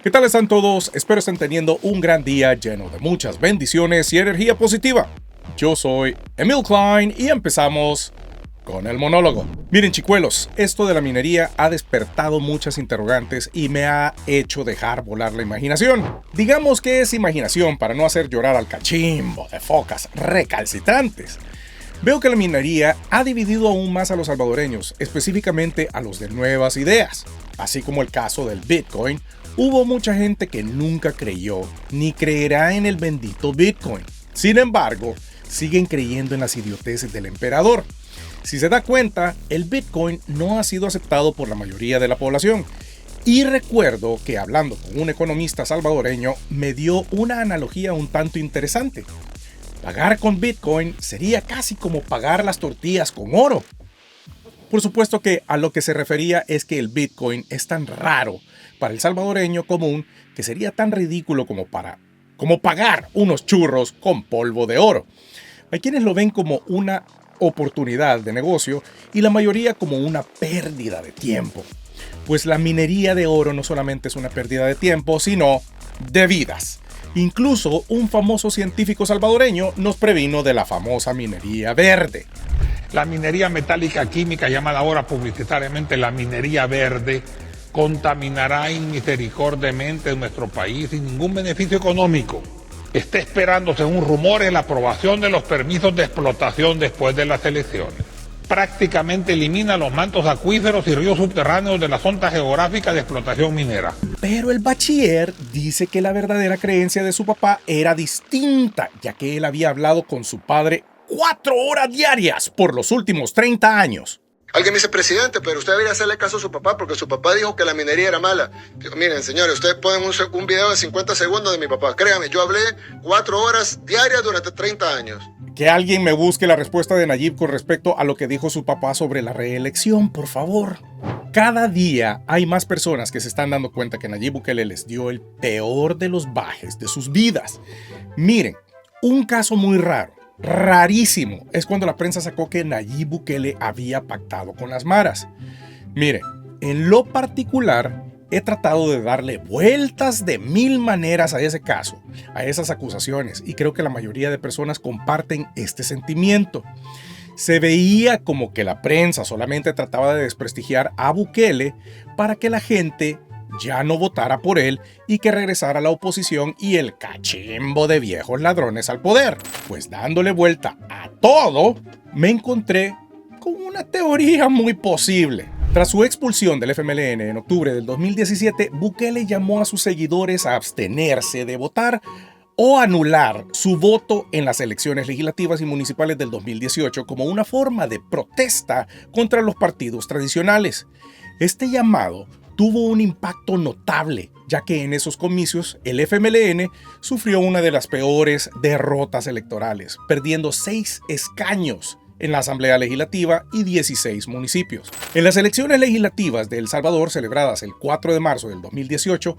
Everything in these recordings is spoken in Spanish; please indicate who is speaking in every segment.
Speaker 1: ¿Qué tal están todos? Espero estén teniendo un gran día lleno de muchas bendiciones y energía positiva. Yo soy Emil Klein y empezamos con el monólogo. Miren, chicuelos, esto de la minería ha despertado muchas interrogantes y me ha hecho dejar volar la imaginación. Digamos que es imaginación para no hacer llorar al cachimbo de focas recalcitrantes. Veo que la minería ha dividido aún más a los salvadoreños, específicamente a los de nuevas ideas. Así como el caso del Bitcoin, hubo mucha gente que nunca creyó ni creerá en el bendito Bitcoin. Sin embargo, siguen creyendo en las idioteces del emperador. Si se da cuenta, el Bitcoin no ha sido aceptado por la mayoría de la población. Y recuerdo que hablando con un economista salvadoreño me dio una analogía un tanto interesante. Pagar con Bitcoin sería casi como pagar las tortillas con oro. Por supuesto que a lo que se refería es que el Bitcoin es tan raro para el salvadoreño común que sería tan ridículo como pagar unos churros con polvo de oro. Hay quienes lo ven como una oportunidad de negocio y la mayoría como una pérdida de tiempo. Pues la minería de oro no solamente es una pérdida de tiempo, sino de vidas. Incluso un famoso científico salvadoreño nos previno de la famosa minería verde.
Speaker 2: La minería metálica química, llamada ahora publicitariamente la minería verde, contaminará inmisericordiamente nuestro país sin ningún beneficio económico. Está esperando, según rumores, la aprobación de los permisos de explotación después de las elecciones. Prácticamente elimina los mantos acuíferos y ríos subterráneos de la zona geográfica de explotación minera.
Speaker 1: Pero el bachiller dice que la verdadera creencia de su papá era distinta, ya que él había hablado con su padre 4 horas diarias por los últimos 30 años.
Speaker 3: Alguien me dice, presidente, pero usted debería hacerle caso a su papá porque su papá dijo que la minería era mala. Digo, miren, señores, ustedes ponen un video de 50 segundos de mi papá. Créanme, yo hablé 4 horas diarias durante 30 años.
Speaker 1: Que alguien me busque la respuesta de Nayib con respecto a lo que dijo su papá sobre la reelección, por favor. Cada día hay más personas que se están dando cuenta que Nayib Bukele les dio el peor de los bajes de sus vidas. Miren, un caso muy raro, rarísimo, es cuando la prensa sacó que Nayib Bukele había pactado con las maras. Miren, en lo particular, he tratado de darle vueltas de 1000 maneras a ese caso, a esas acusaciones, y creo que la mayoría de personas comparten este sentimiento. Se veía como que la prensa solamente trataba de desprestigiar a Bukele para que la gente ya no votara por él y que regresara la oposición y el cachimbo de viejos ladrones al poder. Pues dándole vuelta a todo, me encontré con una teoría muy posible. Tras su expulsión del FMLN en octubre del 2017, Bukele llamó a sus seguidores a abstenerse de votar o anular su voto en las elecciones legislativas y municipales del 2018 como una forma de protesta contra los partidos tradicionales. Este llamado tuvo un impacto notable, ya que en esos comicios el FMLN sufrió una de las peores derrotas electorales, perdiendo 6 escaños en la Asamblea Legislativa y 16 municipios. En las elecciones legislativas de El Salvador, celebradas el 4 de marzo del 2018,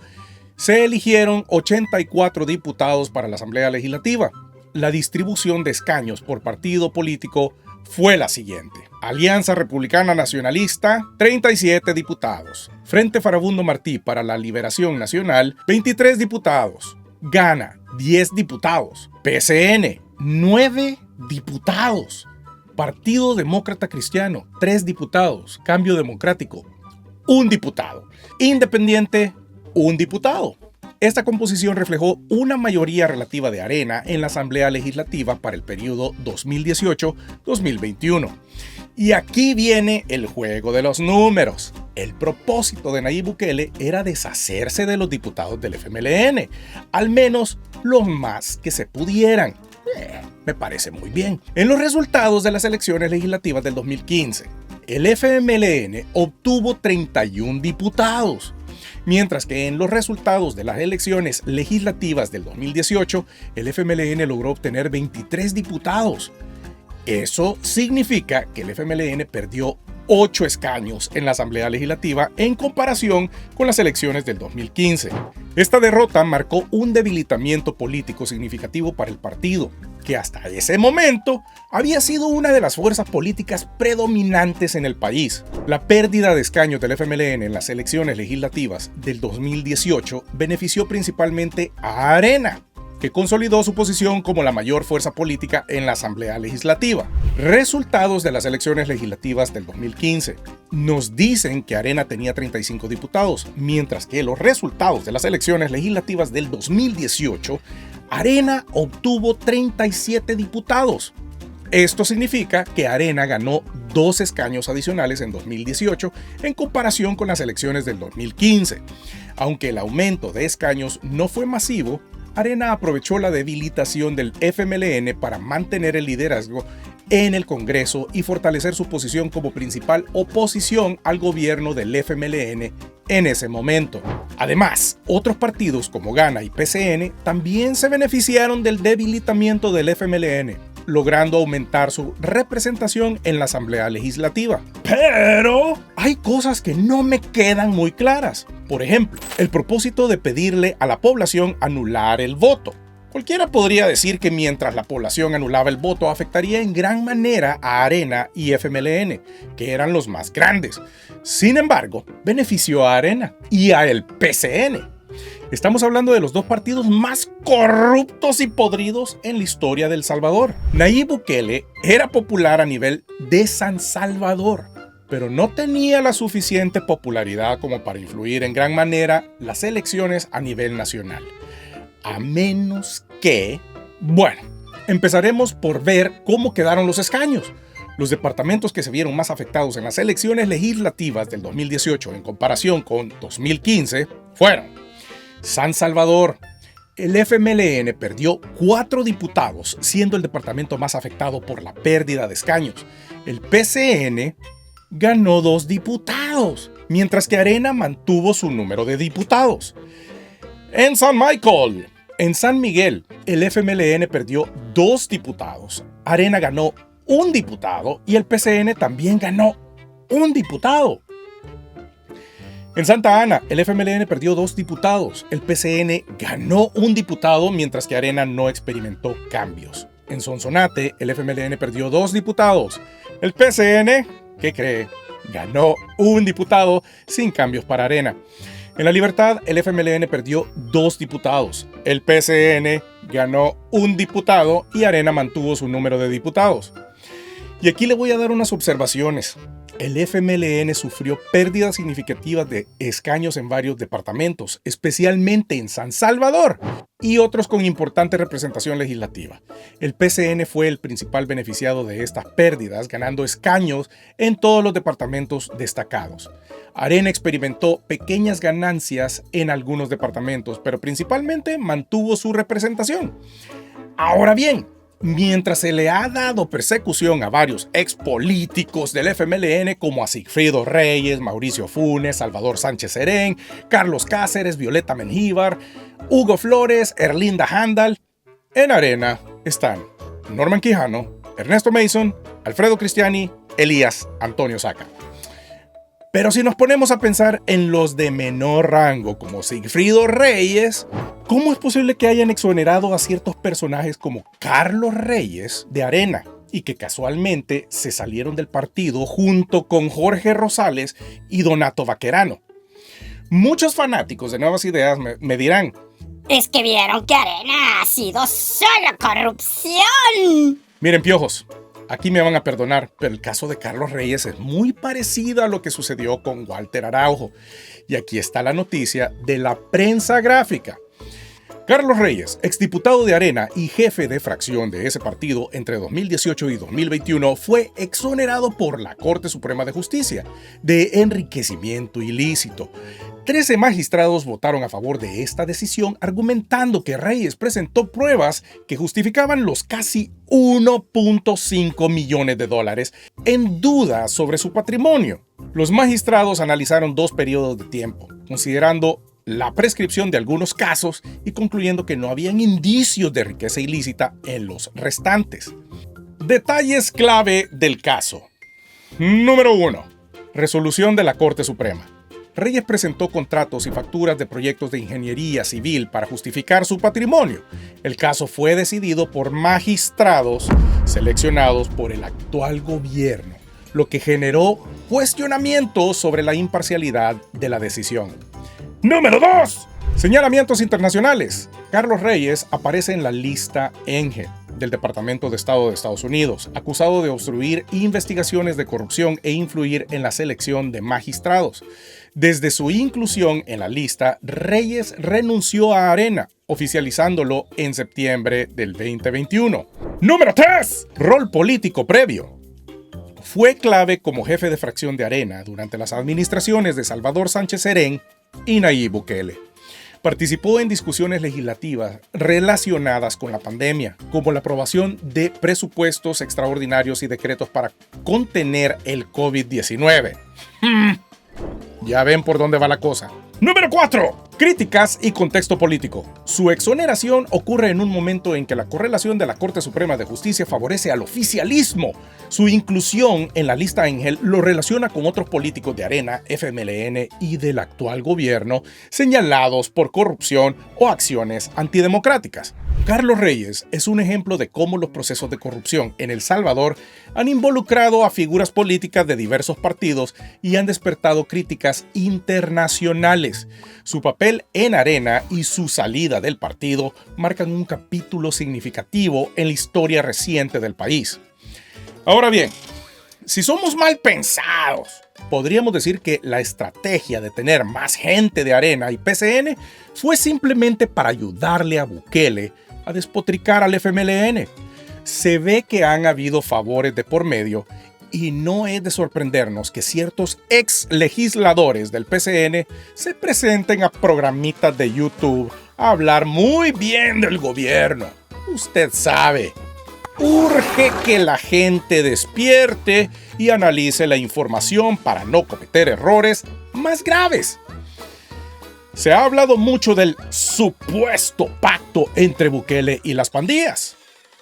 Speaker 1: se eligieron 84 diputados para la Asamblea Legislativa. La distribución de escaños por partido político fue la siguiente. Alianza Republicana Nacionalista, 37 diputados. Frente Farabundo Martí para la Liberación Nacional, 23 diputados. Gana, 10 diputados. PCN, 9 diputados. Partido Demócrata Cristiano, 3 diputados. Cambio Democrático, 1 diputado. Independiente, 1 diputado. Esta composición reflejó una mayoría relativa de Arena en la Asamblea Legislativa para el periodo 2018-2021. Y aquí viene el juego de los números. El propósito de Nayib Bukele era deshacerse de los diputados del FMLN, al menos los más que se pudieran. Me parece muy bien. En los resultados de las elecciones legislativas del 2015, el FMLN obtuvo 31 diputados, mientras que en los resultados de las elecciones legislativas del 2018, el FMLN logró obtener 23 diputados. Eso significa que el FMLN perdió 8 escaños en la Asamblea Legislativa en comparación con las elecciones del 2015. Esta derrota marcó un debilitamiento político significativo para el partido, que hasta ese momento había sido una de las fuerzas políticas predominantes en el país. La pérdida de escaños del FMLN en las elecciones legislativas del 2018 benefició principalmente a Arena, que consolidó su posición como la mayor fuerza política en la Asamblea Legislativa. Resultados de las elecciones legislativas del 2015 nos dicen que Arena tenía 35 diputados, mientras que los resultados de las elecciones legislativas del 2018, Arena obtuvo 37 diputados. Esto significa que Arena ganó 2 escaños adicionales en 2018 en comparación con las elecciones del 2015. Aunque el aumento de escaños no fue masivo, Arena aprovechó la debilitación del FMLN para mantener el liderazgo en el Congreso y fortalecer su posición como principal oposición al gobierno del FMLN en ese momento. Además, otros partidos como Gana y PCN también se beneficiaron del debilitamiento del FMLN, logrando aumentar su representación en la Asamblea Legislativa. Pero hay cosas que no me quedan muy claras. Por ejemplo, el propósito de pedirle a la población anular el voto. Cualquiera podría decir que mientras la población anulaba el voto afectaría en gran manera a Arena y FMLN, que eran los más grandes. Sin embargo, benefició a Arena y a el PCN. Estamos hablando de los 2 partidos más corruptos y podridos en la historia de El Salvador. Nayib Bukele era popular a nivel de San Salvador, pero no tenía la suficiente popularidad como para influir en gran manera las elecciones a nivel nacional. A menos que... Bueno, empezaremos por ver cómo quedaron los escaños. Los departamentos que se vieron más afectados en las elecciones legislativas del 2018 en comparación con 2015 fueron San Salvador. El FMLN perdió 4 diputados, siendo el departamento más afectado por la pérdida de escaños. El PCN ganó 2 diputados, mientras que Arena mantuvo su número de diputados. En San Miguel, el FMLN perdió 2 diputados. Arena ganó 1 diputado y el PCN también ganó 1 diputado. En Santa Ana, el FMLN perdió 2 diputados. El PCN ganó 1 diputado, mientras que Arena no experimentó cambios. En Sonsonate, el FMLN perdió 2 diputados. El PCN, ¿qué cree? Ganó 1 diputado sin cambios para Arena. En La Libertad, el FMLN perdió 2 diputados. El PCN ganó 1 diputado y Arena mantuvo su número de diputados. Y aquí le voy a dar unas observaciones. El FMLN sufrió pérdidas significativas de escaños en varios departamentos, especialmente en San Salvador y otros con importante representación legislativa. El PCN fue el principal beneficiado de estas pérdidas, ganando escaños en todos los departamentos destacados. Arena experimentó pequeñas ganancias en algunos departamentos, pero principalmente mantuvo su representación. Ahora bien, mientras se le ha dado persecución a varios expolíticos del FMLN como a Sigfrido Reyes, Mauricio Funes, Salvador Sánchez Serén, Carlos Cáceres, Violeta Mengíbar, Hugo Flores, Erlinda Handal, en Arena están Norman Quijano, Ernesto Mason, Alfredo Cristiani, Elías Antonio Saca. Pero si nos ponemos a pensar en los de menor rango como Sigfrido Reyes, ¿cómo es posible que hayan exonerado a ciertos personajes como Carlos Reyes de Arena y que casualmente se salieron del partido junto con Jorge Rosales y Donato Vaquerano? Muchos fanáticos de Nuevas Ideas me dirán:
Speaker 4: es que vieron que Arena ha sido solo corrupción.
Speaker 1: Miren, piojos, aquí me van a perdonar, pero el caso de Carlos Reyes es muy parecido a lo que sucedió con Walter Araujo. Y aquí está la noticia de la prensa gráfica. Carlos Reyes, exdiputado de Arena y jefe de fracción de ese partido entre 2018 y 2021, fue exonerado por la Corte Suprema de Justicia de enriquecimiento ilícito. 13 magistrados votaron a favor de esta decisión, argumentando que Reyes presentó pruebas que justificaban los casi 1.5 millones de dólares en duda sobre su patrimonio. Los magistrados analizaron 2 periodos de tiempo, considerando la prescripción de algunos casos y concluyendo que no habían indicios de riqueza ilícita en los restantes. Detalles clave del caso. Número 1. Resolución de la Corte Suprema. Reyes presentó contratos y facturas de proyectos de ingeniería civil para justificar su patrimonio. El caso fue decidido por magistrados seleccionados por el actual gobierno, lo que generó cuestionamientos sobre la imparcialidad de la decisión. Número 2. Señalamientos internacionales. Carlos Reyes aparece en la lista Engel del Departamento de Estado de Estados Unidos, acusado de obstruir investigaciones de corrupción e influir en la selección de magistrados. Desde su inclusión en la lista, Reyes renunció a Arena, oficializándolo en septiembre del 2021. Número 3. Rol político previo. Fue clave como jefe de fracción de Arena durante las administraciones de Salvador Sánchez Serén y Nayib Bukele. Participó en discusiones legislativas relacionadas con la pandemia, como la aprobación de presupuestos extraordinarios y decretos para contener el COVID-19. Ya ven por dónde va la cosa. Número 4. Críticas y contexto político. Su exoneración ocurre en un momento en que la correlación de la Corte Suprema de Justicia favorece al oficialismo. Su inclusión en la lista Engel lo relaciona con otros políticos de Arena, FMLN y del actual gobierno señalados por corrupción o acciones antidemocráticas. Carlos Reyes es un ejemplo de cómo los procesos de corrupción en El Salvador han involucrado a figuras políticas de diversos partidos y han despertado críticas internacionales. Su papel en Arena y su salida del partido marcan un capítulo significativo en la historia reciente del país. Ahora bien, si somos mal pensados, podríamos decir que la estrategia de tener más gente de Arena y PCN fue simplemente para ayudarle a Bukele a despotricar al FMLN. Se ve que han habido favores de por medio y no es de sorprendernos que ciertos ex legisladores del PCN se presenten a programitas de YouTube a hablar muy bien del gobierno. Usted sabe. Urge que la gente despierte y analice la información para no cometer errores más graves. Se ha hablado mucho del supuesto pacto entre Bukele y las pandillas.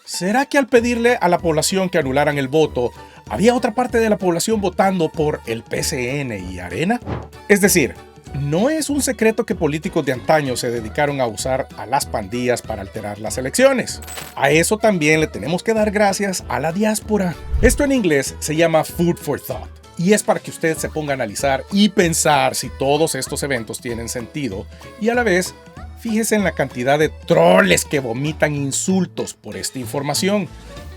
Speaker 1: ¿Será que al pedirle a la población que anularan el voto, había otra parte de la población votando por el PCN y Arena? Es decir, no es un secreto que políticos de antaño se dedicaron a usar a las pandillas para alterar las elecciones. A eso también le tenemos que dar gracias a la diáspora. Esto en inglés se llama food for thought y es para que usted se ponga a analizar y pensar si todos estos eventos tienen sentido y a la vez fíjese en la cantidad de troles que vomitan insultos por esta información,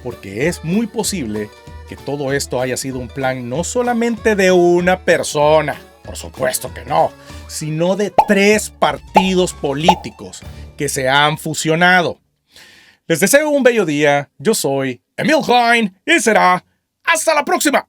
Speaker 1: porque es muy posible que todo esto haya sido un plan no solamente de una persona, por supuesto que no, sino de 3 partidos políticos que se han fusionado. Les deseo un bello día, yo soy Emil Klein y será hasta la próxima.